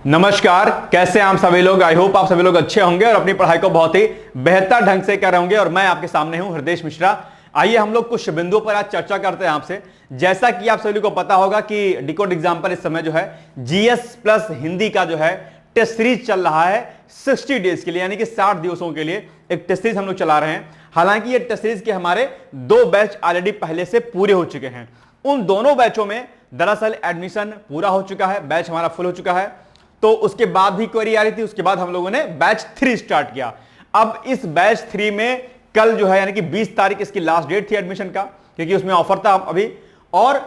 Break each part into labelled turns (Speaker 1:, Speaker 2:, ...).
Speaker 1: नमस्कार, कैसे हैं आप सभी लोग। आई होप आप सभी लोग अच्छे होंगे और अपनी पढ़ाई को बहुत ही बेहतर ढंग से कर रहे होंगे। और मैं आपके सामने हूं हृदय मिश्रा। आइए हम लोग कुछ बिंदुओं पर आज चर्चा करते हैं आपसे। जैसा कि आप सभी को पता होगा कि डिकोड एग्जाम पर इस समय जो है जीएस प्लस हिंदी का जो है टेस्ट सीरीज चल रहा है 60 डेज के लिए, यानी कि 60 दिवसों के लिए एक टेस्ट सीरीज हम लोग चला रहे हैं। हालांकि ये टेस्ट सीरीज के हमारे 2 बैच ऑलरेडी पहले से पूरे हो चुके हैं। उन दोनों बैचों में दरअसल एडमिशन पूरा हो चुका है, बैच हमारा फुल हो चुका है। तो उसके बाद भी क्वेरी आ रही थी, उसके बाद हम लोगों ने बैच 3 स्टार्ट किया। अब इस बैच 3 में कल जो है यानी कि 20 तारीख इसकी लास्ट डेट थी एडमिशन का, क्योंकि उसमें ऑफर था अभी। और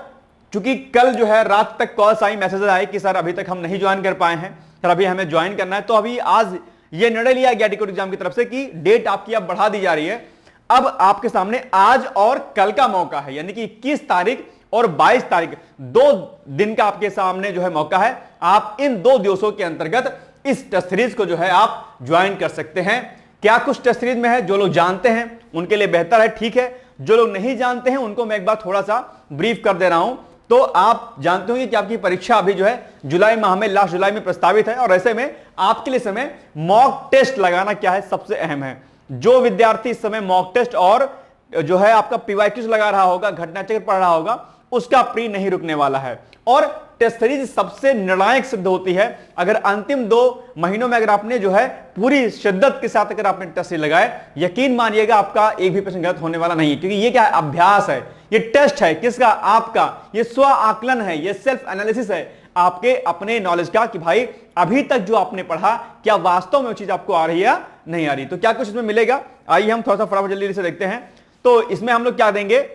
Speaker 1: चूंकि कल जो है रात तक कॉल्स आई, मैसेज आए कि सर अभी तक हम नहीं ज्वाइन कर पाए हैं, सर अभी हमें ज्वाइन करना है। तो अभी आज ये निर्णय लिया गया डिकोड एग्जाम की तरफ से कि डेट आपकी अब बढ़ा दी जा रही है। अब आपके सामने आज और कल का मौका है, यानी कि 21 तारीख और 22 तारीख 2 दिन का आपके सामने जो है मौका है। आप इन 2 दिवसों के अंतर्गत इस टेस्ट सीरीज को जो है आप ज्वाइन कर सकते हैं। क्या कुछ टेस्ट सीरीज में है, जो लोग जानते हैं उनके लिए बेहतर है, ठीक है। जो लोग नहीं जानते हैं उनको मैं एक बार थोड़ा सा ब्रीफ कर दे रहा हूं। तो आप जानते होंगे कि आपकी परीक्षा अभी जो है जुलाई माह में, लास्ट जुलाई में प्रस्तावित है। और ऐसे में आपके लिए समय मॉक टेस्ट लगाना क्या है, सबसे अहम है। जो विद्यार्थी इस समय मॉक टेस्ट और जो है आपका पीवाईक्यूज लगा रहा होगा, घटना चक्र पढ़ रहा होगा, उसका प्री नहीं रुकने वाला है। और टेस्ट सीरीज सबसे निर्णायक सिद्ध होती है। अगर अंतिम 2 महीनों में अगर आपने जो है पूरी शिद्दत के साथ अगर आपने टेस्ट सीरीज लगाए, यकीन मानिएगा आपका एक भी प्रश्न गलत होने वाला नहीं है। क्योंकि ये क्या है, अभ्यास है, ये टेस्ट है। किसका? आपका। ये स्व आकलन है, ये सेल्फ एनालिसिस है आपके अपने नॉलेज का, कि भाई अभी तक जो आपने पढ़ा क्या वास्तव में वो चीज आपको आ रही है या नहीं आ रही। तो क्या कुछ इसमें मिलेगा, आइए हम थोड़ा सा फटाफट जल्दी से देखते हैं। तो इसमें हम लोग क्या देंगे,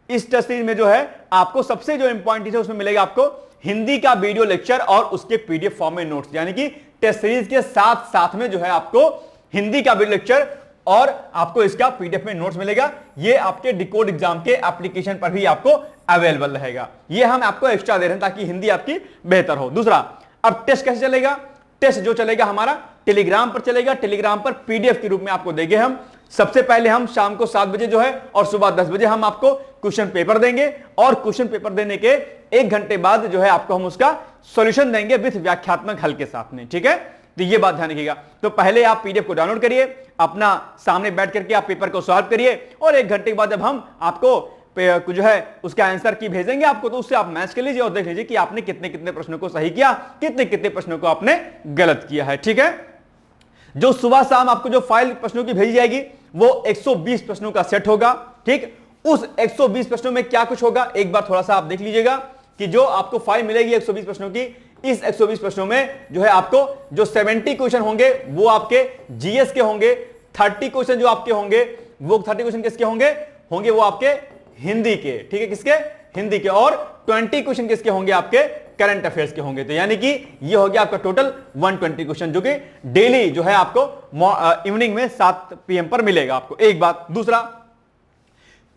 Speaker 1: इस टेस्ट सीरीज में जो है आपको सबसे जो इंपॉर्टेंट है उसमें मिलेगा आपको हिंदी का वीडियो लेक्चर और उसके पीडीएफ फॉर्म में नोट्स। यानी कि टेस्ट सीरीज के साथ साथ में जो है आपको हिंदी का वीडियो लेक्चर और आपको इसका पीडीएफ में नोट्स मिलेगा। ये आपके डिकोड एग्जाम के एप्लीकेशन पर भी आपको अवेलेबल रहेगा। ये हम आपको एक्स्ट्रा दे रहे हैं ताकि हिंदी आपकी बेहतर हो। दूसरा, अब टेस्ट कैसे चलेगा? टेस्ट जो चलेगा हमारा टेलीग्राम पर चलेगा। टेलीग्राम पर पीडीएफ के रूप में आपको देंगे हम। सबसे पहले हम शाम को 7 बजे जो है और सुबह 10 बजे हम आपको क्वेश्चन पेपर देंगे। और क्वेश्चन पेपर देने के 1 घंटे बाद जो है आपको हम उसका सॉल्यूशन देंगे विद व्याख्यात्मक हल के साथ में, ठीक है। तो ये बात ध्यान रखिएगा। तो पहले आप पीडीएफ को डाउनलोड करिए, अपना सामने बैठ करके आप पेपर को सॉल्व करिए। और 1 घंटे के बाद जब हम आपको जो है उसका आंसर की भेजेंगे आपको, तो उससे आप मैच कर लीजिए और देख लीजिए कि आपने कितने कितने प्रश्नों को सही किया, कितने कितने प्रश्नों को आपने गलत किया है, ठीक है। जो सुबह शाम आपको जो फाइल प्रश्नों की भेजी जाएगी वो 120 प्रश्नों का सेट होगा, ठीक। उस 120 प्रश्नों में क्या कुछ होगा एक बार थोड़ा सा आप देख लीजिएगा कि जो आपको फाइल मिलेगी 120 प्रश्नों की, इस 120 प्रश्नों में जो है आपको जो 70 क्वेश्चन होंगे वो आपके जीएस के होंगे। 30 क्वेश्चन जो आपके होंगे वो 30 क्वेश्चन किसके होंगे वो आपके हिंदी के, ठीक है, किसके? हिंदी के। और 20 क्वेश्चन किसके होंगे? आपके करंट अफेयर्स के होंगे। तो यानी कि ये हो गया आपका टोटल 120 क्वेश्चन, जो कि डेली जो है आपको इवनिंग में 7 PM पर मिलेगा आपको। एक बात। दूसरा,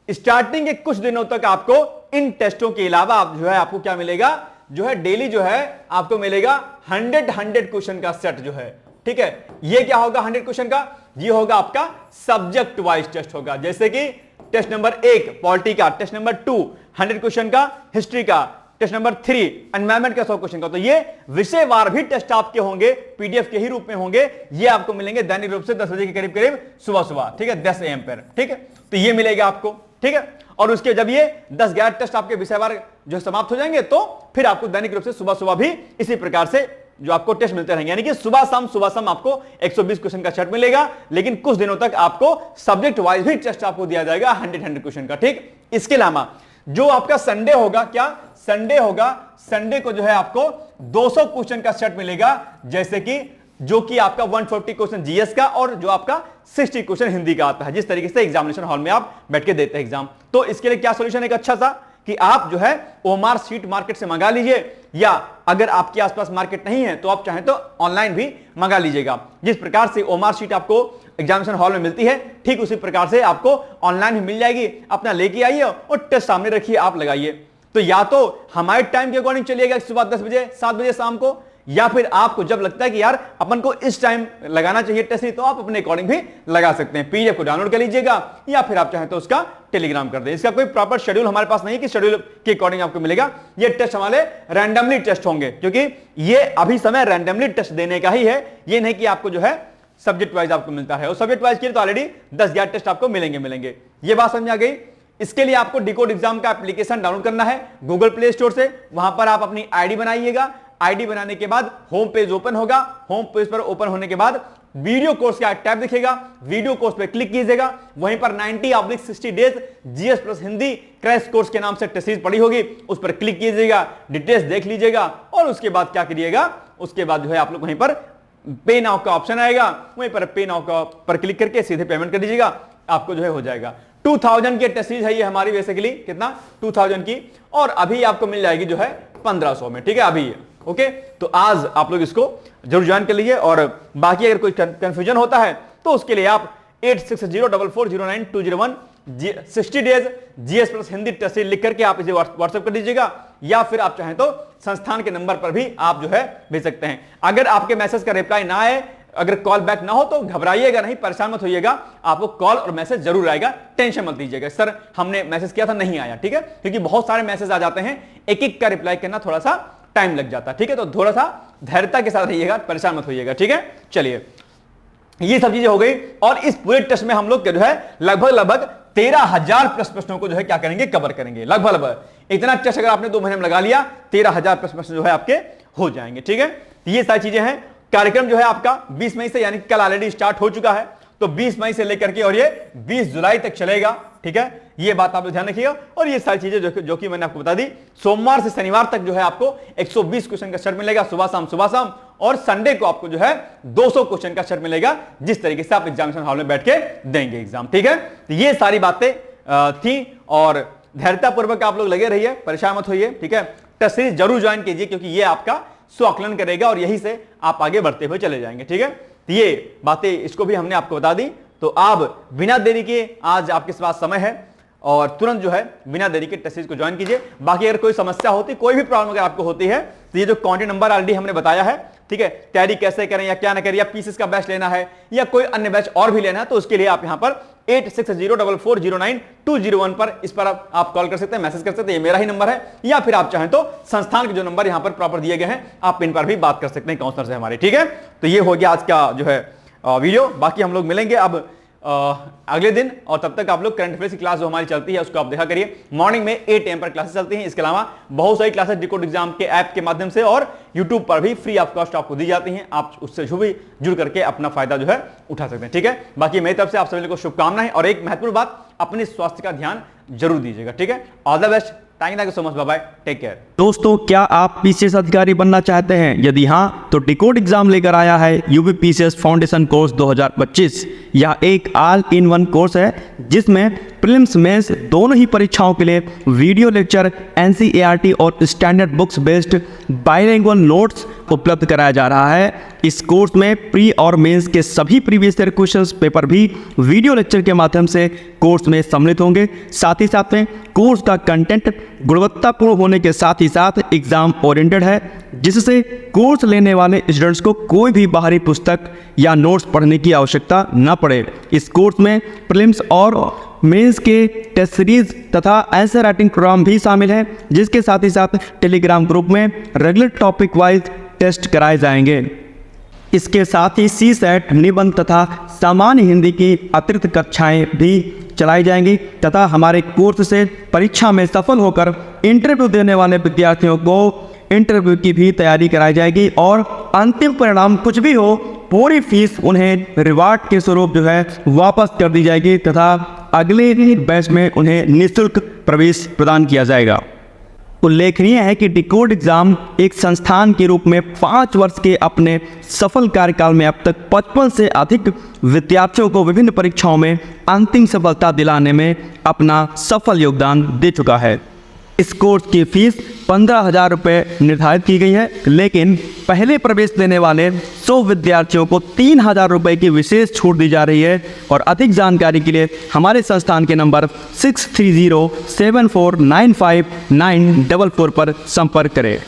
Speaker 1: स्टार्टिंग के कुछ दिनों तक आपको इन टेस्टों के अलावा आप जो है आपको क्या मिलेगा, जो है डेली जो है आपको मिलेगा 100 क्वेश्चन का सेट जो है, ठीक है। ये क्या होगा 100 क्वेश्चन का? ये होगा आपका सब्जेक्ट वाइज टेस्ट होगा। जैसे कि टेस्ट नंबर 1 पॉलिटी का, टेस्ट नंबर 2 100 क्वेश्चन का हिस्ट्री का, टेस्ट नंबर 3 एनवायरमेंट का 100 क्वेश्चन का। तो ये विषयवार भी टेस्ट आपके होंगे, पीडीएफ के ही रूप में होंगे। ये आपको मिलेंगे दैनिक रूप से 10 बजे के करीब करीब सुबह, ठीक है, 10 AM पर, ठीक है। तो ये मिलेगा आपको, ठीक है। और उसके जब ये 10-11 टेस्ट आपके विषयवार जो समाप्त हो जाएंगे तो फिर आपको दैनिक रूप से सुबह भी इसी प्रकार से जो आपको टेस्ट मिलते रहेंगे। यानी कि सुबह शाम आपको 120 क्वेश्चन का सेट मिलेगा। लेकिन कुछ दिनों तक आपको सब्जेक्ट वाइज भी टेस्ट आपको दिया जाएगा 100 क्वेश्चन का, ठीक। इसके अलावा जो आपका संडे होगा, क्या संडे होगा, संडे को जो है आपको 200 क्वेश्चन का सेट मिलेगा। जैसे कि जो कि आपका 140 क्वेश्चन जीएस का और जो आपका 60 क्वेश्चन हिंदी का आता है, जिस तरीके से एग्जामिनेशन हॉल में आप बैठ के देते हैं एग्जाम। तो इसके लिए क्या सॉल्यूशन है एक अच्छा सा, कि आप जो है ओमार शीट मार्केट से मंगा लीजिए, या अगर आपके आसपास मार्केट नहीं है तो आप चाहें तो ऑनलाइन भी मंगा लीजिएगा। जिस प्रकार से ओमार शीट आपको एग्जामिनेशन हॉल में मिलती है, ठीक उसी प्रकार से आपको ऑनलाइन भी मिल जाएगी। अपना लेके आइए और टेस्ट सामने रखिए, आप लगाइए। तो या तो हमारे टाइम के अकॉर्डिंग चलिएगा सुबह 10 बजे 7 बजे शाम को, या फिर आपको जब लगता है कि यार अपन को इस टाइम लगाना चाहिए टेस्ट सीरीज, तो आप अपने अकॉर्डिंग भी लगा सकते हैं। पीडीएफ को डाउनलोड कर लीजिएगा या फिर आप चाहें तो उसका टेलीग्राम कर दें। इसका कोई प्रॉपर शेड्यूल हमारे पास नहीं है कि शेड्यूल के अकॉर्डिंग आपको मिलेगा। ये टेस्ट हमारे रैंडमली टेस्ट होंगे, क्योंकि ये अभी समय रैंडमली टेस्ट देने का ही है, ये नहीं कि आपको जो है सब्जेक्ट वाइज आपको मिलता है। और सब्जेक्ट वाइज के लिए तो ऑलरेडी 10-11 टेस्ट आपको मिलेंगे। ये बात समझ आ गई। इसके लिए आपको डिकोड एग्जाम का एप्लीकेशन डाउनलोड करना है गूगल प्ले स्टोर से। वहां पर आप अपनी आईडी बनाइएगा। आईडी बनाने के बाद होम पेज ओपन होगा। होम पेज पर ओपन होने के बाद वीडियो कोर्स का टैब दिखेगा। वीडियो कोर्स पर क्लिक कीजिएगा। वहीं पर 90/60 days GS plus Hindi crash course के नाम से टेस्ट सीरीज पड़ी होगी, उस पर क्लिक कीजिएगा, डिटेल्स देख लीजिएगा और उसके बाद क्या करिएगा, उसके बाद जो है आप लोग वहीं पर पे नाउ का ऑप्शन आएगा, वहीं पर पे नाउ का पर क्लिक करके सीधे पेमेंट कर दीजिएगा, आपको जो है हो जाएगा। 2000 की टेस्ट सीरीज है ये हमारी, बेसिकली कितना 2000 की, और अभी आपको मिल जाएगी जो है 1500 में। ठीक है, अभी ओके। तो आज आप लोग इसको जरूर ज्वाइन कर लीजिए। और बाकी अगर कोई कंफ्यूजन होता है तो उसके लिए आप 8604409201 60 days GS plus Hindi test series लिख करके आप इसे व्हाट्सएप कर दीजिएगा, या फिर आप चाहें तो संस्थान के नंबर पर भी आप जो है भेज सकते हैं। अगर आपके मैसेज का रिप्लाई ना आए, अगर कॉल बैक ना हो तो घबराइएगा नहीं, परेशान मत होइएगा, आपको कॉल और मैसेज जरूर आएगा, टेंशन मत लीजिएगा सर हमने मैसेज किया था नहीं आया। ठीक है, क्योंकि बहुत सारे मैसेज आ जाते हैं, एक एक का रिप्लाई करना थोड़ा सा टाइम लग जाता है। ठीक है, तो थोड़ा सा धैर्यता के साथ रहिएगा, परेशान मत होइएगा। ठीक है, चलिए ये सब चीजें हो गई। और इस पूरे टेस्ट में हम लोग जो है लगभग 13,000 प्लस प्रश्नों को जो है क्या करेंगे, कवर करेंगे। लगभग इतना टेस्ट अगर आपने 2 महीने में लगा लिया, 13,000 प्लस प्रश्न जो है आपके हो जाएंगे। ठीक है, तो ये सारी चीजें हैं। कार्यक्रम जो है आपका 20 मई से, यानी कल ऑलरेडी स्टार्ट हो चुका है, तो 20 मई से लेकर के और ये 20 जुलाई तक चलेगा। ठीक है, ये बात आप ध्यान रखिएगा। और ये सारी चीजें जो कि मैंने आपको बता दी, सोमवार से शनिवार तक जो है आपको 120 क्वेश्चन का सेट मिलेगा सुबह शाम, और संडे को आपको जो है 200 क्वेश्चन का सेट मिलेगा, जिस तरीके से आप एग्जामिनेशन हॉल में बैठ के देंगे एग्जाम। ठीक है, तो ये सारी बातें थी, और धैर्यतापूर्वक आप लोग लगे रहिए, परेशान मत होइए। ठीक है, टेस्ट सीरीज जरूर ज्वाइन कीजिए, क्योंकि ये आपका स्वाकलन करेगा और यही से आप आगे बढ़ते हुए चले जाएंगे। ठीक है, तो ये बातें इसको भी हमने आपको बता दी। तो आप बिना देरी के, आज आपके पास समय है और तुरंत जो है बिना देरी के टेस्ट सीरीज को ज्वाइन कीजिए। बाकी अगर कोई समस्या होती, कोई भी प्रॉब्लम अगर आपको होती है, तो ये जो कॉन्टैक्ट नंबर ऑलरेडी हमने बताया है, ठीक है, तैयारी कैसे करें या क्या ना करें, या पीसीएस का बैच लेना है या कोई अन्य बैच और भी लेना है, तो उसके लिए आप यहां पर 8604409201 पर, इस पर आप कॉल कर सकते हैं, मैसेज कर सकते हैं, ये मेरा ही नंबर है, या फिर आप चाहें तो संस्थान के जो नंबर यहां पर प्रॉपर दिए गए हैं, आप इन पर भी बात कर सकते हैं काउंसलर से हमारे। ठीक है, तो ये हो गया आज का जो है वीडियो। बाकी हम लोग मिलेंगे अब अगले दिन, और तब तक आप लोग करंट अफेयर्स की क्लास जो हमारी चलती है उसको आप देखा करिए। मॉर्निंग में 8 AM पर क्लासेस चलती हैं। इसके अलावा बहुत सारी क्लासेस डिकोड एग्जाम के ऐप के माध्यम से और यूट्यूब पर भी फ्री ऑफ कॉस्ट आपको दी जाती हैं। आप उससे भी जुड़ करके अपना फायदा जो है उठा सकते हैं। ठीक है, बाकी मेरी तरफ से आप सभी को शुभकामनाएं, और एक महत्वपूर्ण बात, अपने स्वास्थ्य का ध्यान जरूर दीजिएगा। ठीक है, all the best, thank you so much, bye bye, take care.
Speaker 2: दोस्तों, क्या आप पीसीएस अधिकारी बनना चाहते हैं? यदि हाँ, तो डिकोड एग्जाम लेकर आया है यूपी पीसीएस फाउंडेशन कोर्स 2025। यह एक ऑल इन वन कोर्स है, जिसमें प्रीलिम्स मेंस दोनों ही परीक्षाओं के लिए वीडियो लेक्चर, एनसीईआरटी और standard books based bilingual notes उपलब्ध कराया जा रहा है। इस कोर्स में प्री और मेंस के सभी प्रीवियस ईयर क्वेश्चंस पेपर भी वीडियो लेक्चर के माध्यम से कोर्स में सम्मिलित होंगे। साथ ही साथ में कोर्स का कंटेंट गुणवत्तापूर्ण होने के साथ ही साथ एग्जाम ओरिएंटेड है, जिससे कोर्स लेने वाले स्टूडेंट्स को कोई भी बाहरी पुस्तक या नोट्स पढ़ने की आवश्यकता न पड़े। इस कोर्स में प्रीलिम्स और मेंस के टेस्ट सीरीज तथा आंसर राइटिंग प्रोग्राम भी शामिल है, जिसके साथ ही साथ टेलीग्राम ग्रुप में रेगुलर टॉपिक वाइज टेस्ट कराए जाएंगे। इसके साथ ही सीसेट, निबंध तथा सामान्य हिंदी की अतिरिक्त कक्षाएं भी चलाई जाएंगी, तथा हमारे कोर्स से परीक्षा में सफल होकर इंटरव्यू देने वाले विद्यार्थियों को इंटरव्यू की भी तैयारी कराई जाएगी, और अंतिम परिणाम कुछ भी हो, पूरी फीस उन्हें रिवार्ड के स्वरूप जो है वापस कर दी जाएगी, तथा अगले बैच में उन्हें निःशुल्क प्रवेश प्रदान किया जाएगा। उल्लेखनीय है कि डिकोड एग्जाम एक संस्थान के रूप में 5 वर्ष के अपने सफल कार्यकाल में अब तक 55 से अधिक विद्यार्थियों को विभिन्न परीक्षाओं में अंतिम सफलता दिलाने में अपना सफल योगदान दे चुका है। इस कोर्स की फीस 15,000 रुपये निर्धारित की गई है, लेकिन पहले प्रवेश लेने वाले 100 विद्यार्थियों को 3,000 रुपये की विशेष छूट दी जा रही है। और अधिक जानकारी के लिए हमारे संस्थान के नंबर 6307495944 पर संपर्क करें।